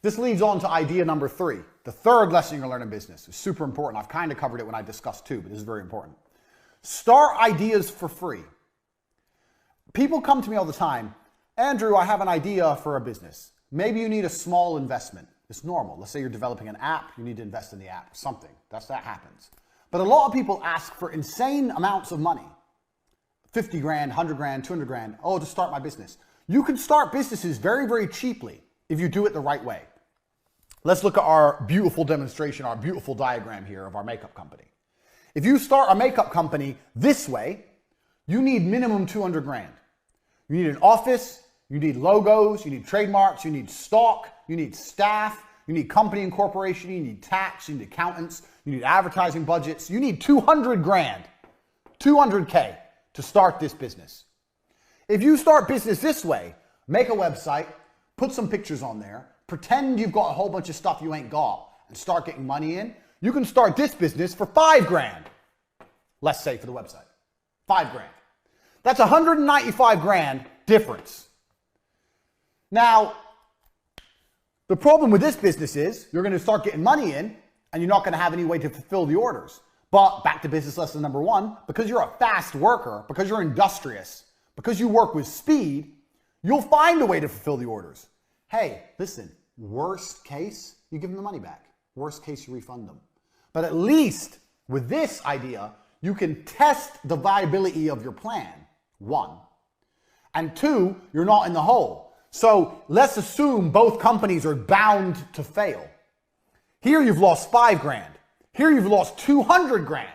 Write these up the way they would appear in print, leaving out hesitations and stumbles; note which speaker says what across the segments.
Speaker 1: This leads on to idea number 3. The third lesson you're going to learn in business is super important. I've kind of covered it when I discussed 2, but this is very important. Start ideas for free. People come to me all the time, Andrew, I have an idea for a business. Maybe you need a small investment. It's normal. Let's say you're developing an app, you need to invest in the app or something. That happens. But a lot of people ask for insane amounts of money. 50 grand, 100 grand, 200 grand. Oh, to start my business. You can start businesses very, very cheaply if you do it the right way. Let's look at our beautiful demonstration, our beautiful diagram here of our makeup company. If you start a makeup company this way, you need minimum 200 grand. You need an office, you need logos, you need trademarks, you need stock, you need staff, you need company incorporation, you need tax, you need accountants, you need advertising budgets. You need 200 grand, 200K to start this business. If you start business this way, make a website, put some pictures on there, pretend you've got a whole bunch of stuff you ain't got and start getting money in, you can start this business for 5 grand. Let's say for the website, 5 grand. That's 195 grand difference. Now, the problem with this business is you're going to start getting money in and you're not going to have any way to fulfill the orders. But back to business lesson number 1, because you're a fast worker, because you're industrious, because you work with speed, you'll find a way to fulfill the orders. Hey, listen, worst case, you give them the money back. Worst case, you refund them. But at least with this idea, you can test the viability of your plan, 1. And 2, you're not in the hole. So let's assume both companies are bound to fail. Here you've lost 5 grand. Here you've lost 200 grand.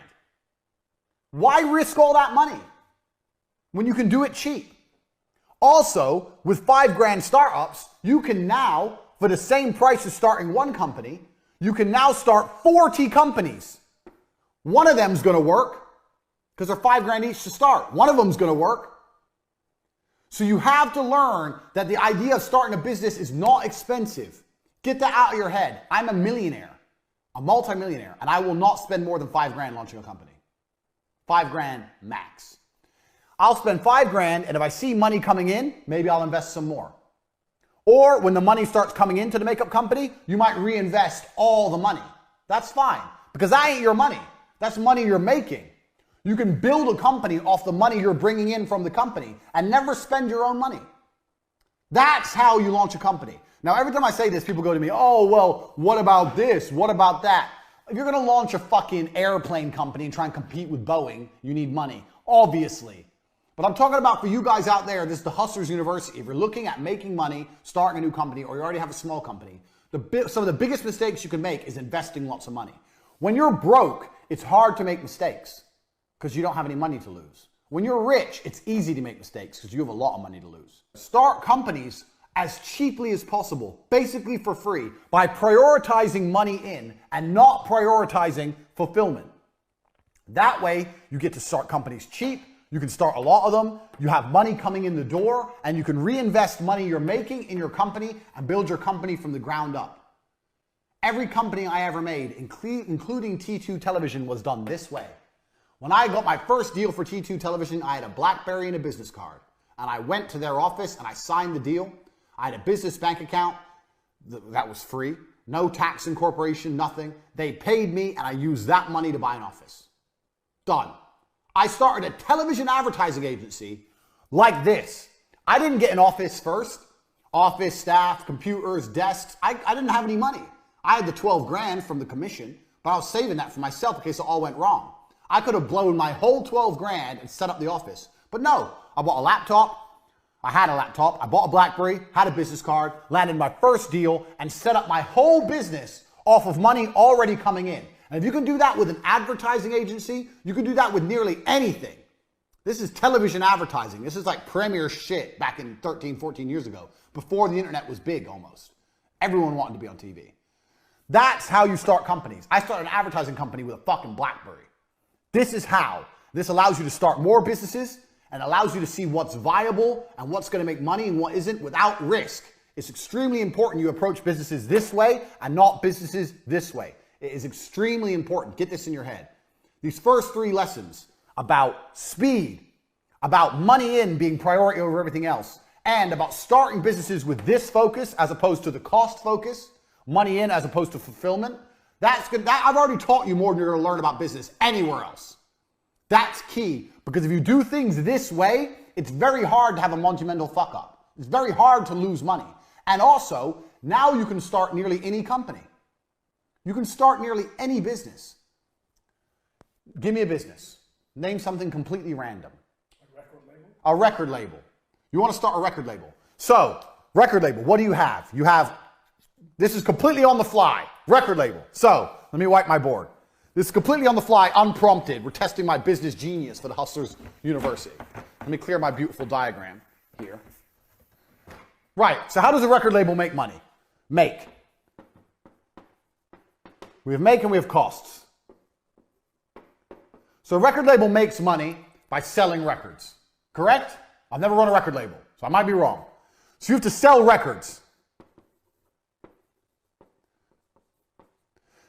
Speaker 1: Why risk all that money when you can do it cheap? Also, with 5 grand startups, you can now, for the same price as starting one company, you can now start 40 companies. One of them's going to work because they're 5 grand each to start. One of them's going to work. So you have to learn that the idea of starting a business is not expensive. Get that out of your head. I'm a millionaire, a multimillionaire, and I will not spend more than 5 grand launching a company. 5 grand max. I'll spend 5 grand, and if I see money coming in, maybe I'll invest some more. Or when the money starts coming into the makeup company, you might reinvest all the money. That's fine, because that ain't your money. That's money you're making. You can build a company off the money you're bringing in from the company and never spend your own money. That's how you launch a company. Now, every time I say this, people go to me, oh, well, what about this? What about that? If you're going to launch a fucking airplane company and try and compete with Boeing, you need money, obviously. But I'm talking about for you guys out there, this is the Hustlers University. If you're looking at making money, starting a new company, or you already have a small company, some of the biggest mistakes you can make is investing lots of money. When you're broke, it's hard to make mistakes because you don't have any money to lose. When you're rich, it's easy to make mistakes because you have a lot of money to lose. Start companies as cheaply as possible, basically for free, by prioritizing money in and not prioritizing fulfillment. That way, you get to start companies cheap. You can start a lot of them, you have money coming in the door, and you can reinvest money you're making in your company and build your company from the ground up. Every company I ever made, including T2 Television, was done this way. When I got my first deal for T2 Television, I had a BlackBerry and a business card. And I went to their office and I signed the deal. I had a business bank account that was free, no tax incorporation, nothing. They paid me and I used that money to buy an office. Done. I started a television advertising agency like this. I didn't get an office first. Office, staff, computers, desks. I didn't have any money. I had the 12 grand from the commission, but I was saving that for myself in case it all went wrong. I could have blown my whole 12 grand and set up the office. But no, I bought a laptop. I had a laptop. I bought a BlackBerry, had a business card, landed my first deal, and set up my whole business off of money already coming in. And if you can do that with an advertising agency, you can do that with nearly anything. This is television advertising. This is like premier shit back in 13, 14 years ago, before the internet was big almost. Everyone wanted to be on TV. That's how you start companies. I started an advertising company with a fucking BlackBerry. This is how. This allows you to start more businesses and allows you to see what's viable and what's going to make money and what isn't without risk. It's extremely important you approach businesses this way and not businesses this way. It is extremely important. Get this in your head. These first 3 lessons about speed, about money in being priority over everything else, and about starting businesses with this focus as opposed to the cost focus, money in as opposed to fulfillment, that's good. I've already taught you more than you're going to learn about business anywhere else. That's key, because if you do things this way, it's very hard to have a monumental fuck up. It's very hard to lose money. And also, now you can start nearly any company. You can start nearly any business. Give me a business. Name something completely random.
Speaker 2: A record label?
Speaker 1: A record label. You want to start a record label. So, record label, what do you have? You have, this is completely on the fly, record label. So, let me wipe my board. This is completely on the fly, unprompted. We're testing my business genius for the Hustlers University. Let me clear my beautiful diagram here. Right, so how does a record label make money? Make. We have make and we have costs. So a record label makes money by selling records, correct? I've never run a record label, so I might be wrong. So you have to sell records.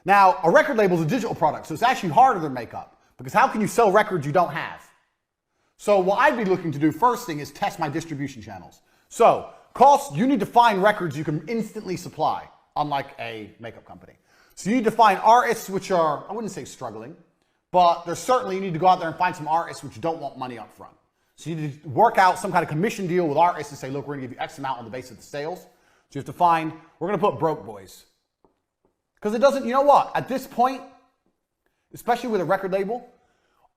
Speaker 1: Now, a record label is a digital product, so it's actually harder than makeup, because how can you sell records you don't have? So what I'd be looking to do first thing is test my distribution channels. So costs, you need to find records you can instantly supply, unlike a makeup company. So you need to find artists which are, I wouldn't say struggling, but there's certainly, you need to go out there and find some artists which don't want money up front. So you need to work out some kind of commission deal with artists and say, look, we're gonna give you X amount on the basis of the sales. So you have to find, we're gonna put broke boys. Because it doesn't, you know what, at this point, especially with a record label,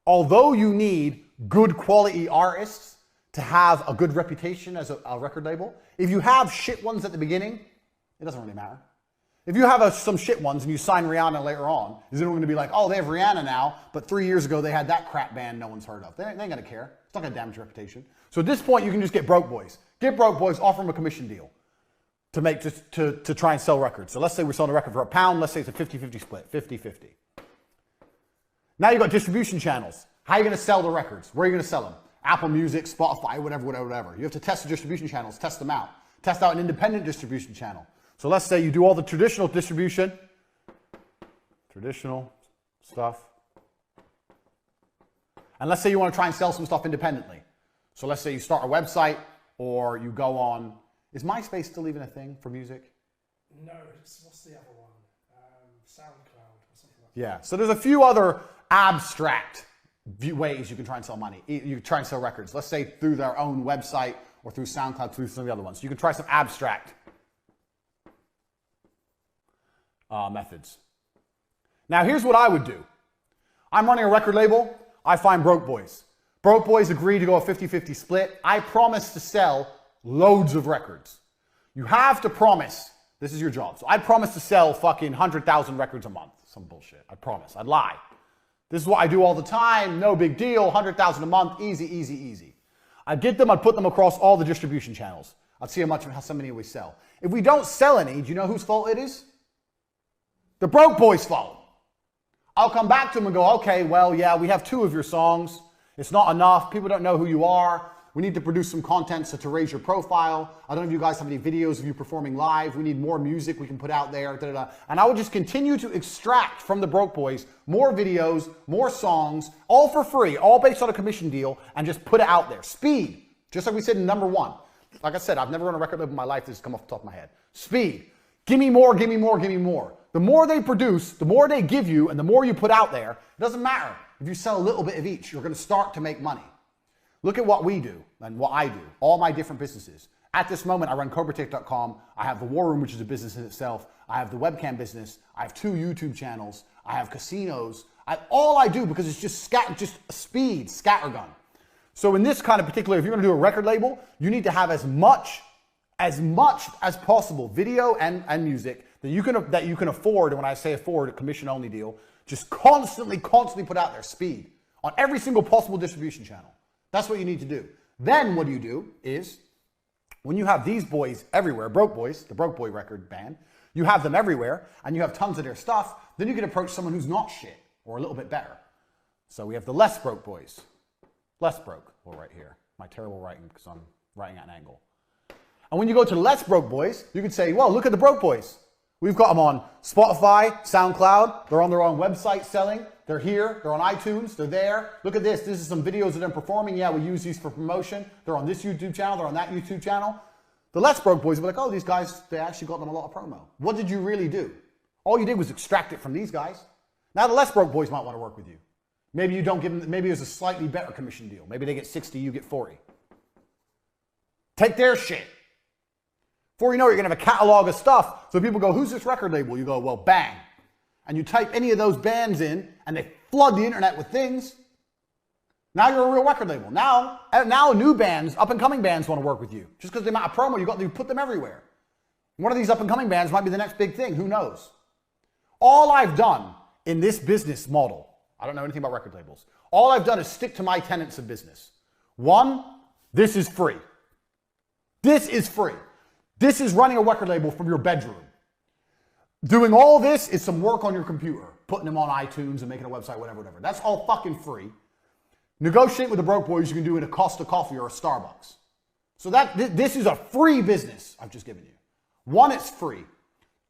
Speaker 1: although you need good quality artists to have a good reputation as a record label, if you have shit ones at the beginning, it doesn't really matter. If you have some shit ones and you sign Rihanna later on, is everyone going to be like, oh, they have Rihanna now, but 3 years ago they had that crap band no one's heard of. They ain't going to care. It's not going to damage your reputation. So at this point, you can just get broke boys. Get broke boys, offer them a commission deal to make to try and sell records. So let's say we're selling a record for £1. Let's say it's a 50-50 split, 50-50. Now you've got distribution channels. How are you going to sell the records? Where are you going to sell them? Apple Music, Spotify, whatever. You have to test the distribution channels, test them out. Test out an independent distribution channel. So let's say you do all the traditional distribution, traditional stuff. And let's say you want to try and sell some stuff independently. So let's say you start a website or you go on, is MySpace still even a thing for music?
Speaker 2: No, what's the other one? SoundCloud or something like that.
Speaker 1: Yeah, so there's a few other abstract ways you can try and sell money. You can try and sell records. Let's say through their own website or through SoundCloud, through some of the other ones. You can try some abstract methods. Now here's what I would do. I'm running a record label. I find broke boys. Broke boys agree to go a 50-50 split. I promise to sell loads of records. You have to promise, this is your job. So I promise to sell fucking 100,000 records a month. Some bullshit. I promise. I'd lie. This is what I do all the time. No big deal. 100,000 a month. Easy, easy, easy. I'd get them. I'd put them across all the distribution channels. I'd see how many we sell. If we don't sell any, do you know whose fault it is? The broke boys' fault. I'll come back to them and go, okay, well, yeah, we have 2 of your songs. It's not enough. People don't know who you are. We need to produce some content to raise your profile. I don't know if you guys have any videos of you performing live. We need more music we can put out there. Da, da, da. And I would just continue to extract from the broke boys more videos, more songs, all for free, all based on a commission deal, and just put it out there. Speed, just like we said in number 1. Like I said, I've never run a record label in my life. This has come off the top of my head. Speed. Give me more, give me more, give me more. The more they produce, the more they give you, and the more you put out there, it doesn't matter. If you sell a little bit of each, you're going to start to make money. Look at what we do and what I do, all my different businesses. At this moment, I run CobraTech.com. I have the War Room, which is a business in itself. I have the webcam business. I have 2 YouTube channels. I have casinos. All I do, because it's just speed, scattergun. So in this kind of particular, if you're going to do a record label, you need to have as much as possible video and music that you can afford. And when I say afford, a commission only deal, just constantly put out there, speed, on every single possible distribution channel. That's what you need to do. Then what you do is, when you have these boys everywhere, broke boys, the broke boy record band, you have them everywhere and you have tons of their stuff, then you can approach someone who's not shit or a little bit better. So we have the less broke boys. Less broke, well, right here. My terrible writing, because I'm writing at an angle. And when you go to the less broke boys, you can say, well, look at the broke boys. We've got them on Spotify, SoundCloud. They're on their own website selling. They're here. They're on iTunes. They're there. Look at this. This is some videos of them performing. Yeah, we use these for promotion. They're on this YouTube channel. They're on that YouTube channel. The less broke boys were like, oh, these guys, they actually got them a lot of promo. What did you really do? All you did was extract it from these guys. Now the less broke boys might want to work with you. Maybe you don't give them, maybe it's a slightly better commission deal. Maybe they get 60, you get 40. Take their shit. Before you know it, you're going to have a catalog of stuff. So people go, who's this record label? You go, well, bang. And you type any of those bands in, and they flood the internet with things. Now you're a real record label. Now new bands, up-and-coming bands want to work with you. Just because the amount of promo you got, you put them everywhere. One of these up-and-coming bands might be the next big thing. Who knows? All I've done in this business model, I don't know anything about record labels. All I've done is stick to my tenets of business. One, this is free. This is free. This is running a record label from your bedroom. Doing all this is some work on your computer, putting them on iTunes and making a website, whatever. That's all fucking free. Negotiate with the broke boys you can do in a Costa Coffee or a Starbucks. So this is a free business I've just given you. One, it's free.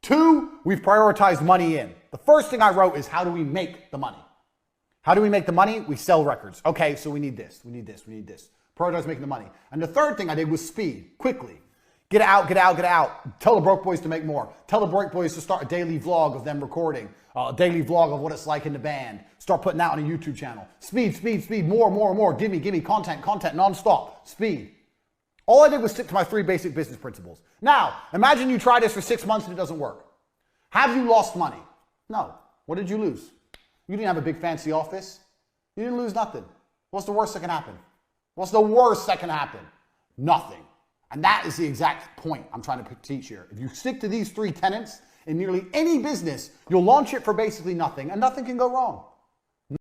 Speaker 1: Two, we've prioritized money in. The first thing I wrote is, how do we make the money? How do we make the money? We sell records. Okay, so we need this, we need this, we need this. Prioritize making the money. And the third thing I did was speed, quickly. Get out, get out, get out. Tell the broke boys to make more. Tell the broke boys to start a daily vlog of them recording. A daily vlog of what it's like in the band. Start putting out on a YouTube channel. Speed, speed, speed, more, more, more. Give me content, nonstop. Speed. All I did was stick to my 3 basic business principles. Now, imagine you try this for 6 months and it doesn't work. Have you lost money? No. What did you lose? You didn't have a big fancy office. You didn't lose nothing. What's the worst that can happen? What's the worst that can happen? Nothing. And that is the exact point I'm trying to teach here. If you stick to these 3 tenets in nearly any business, you'll launch it for basically nothing, and nothing can go wrong.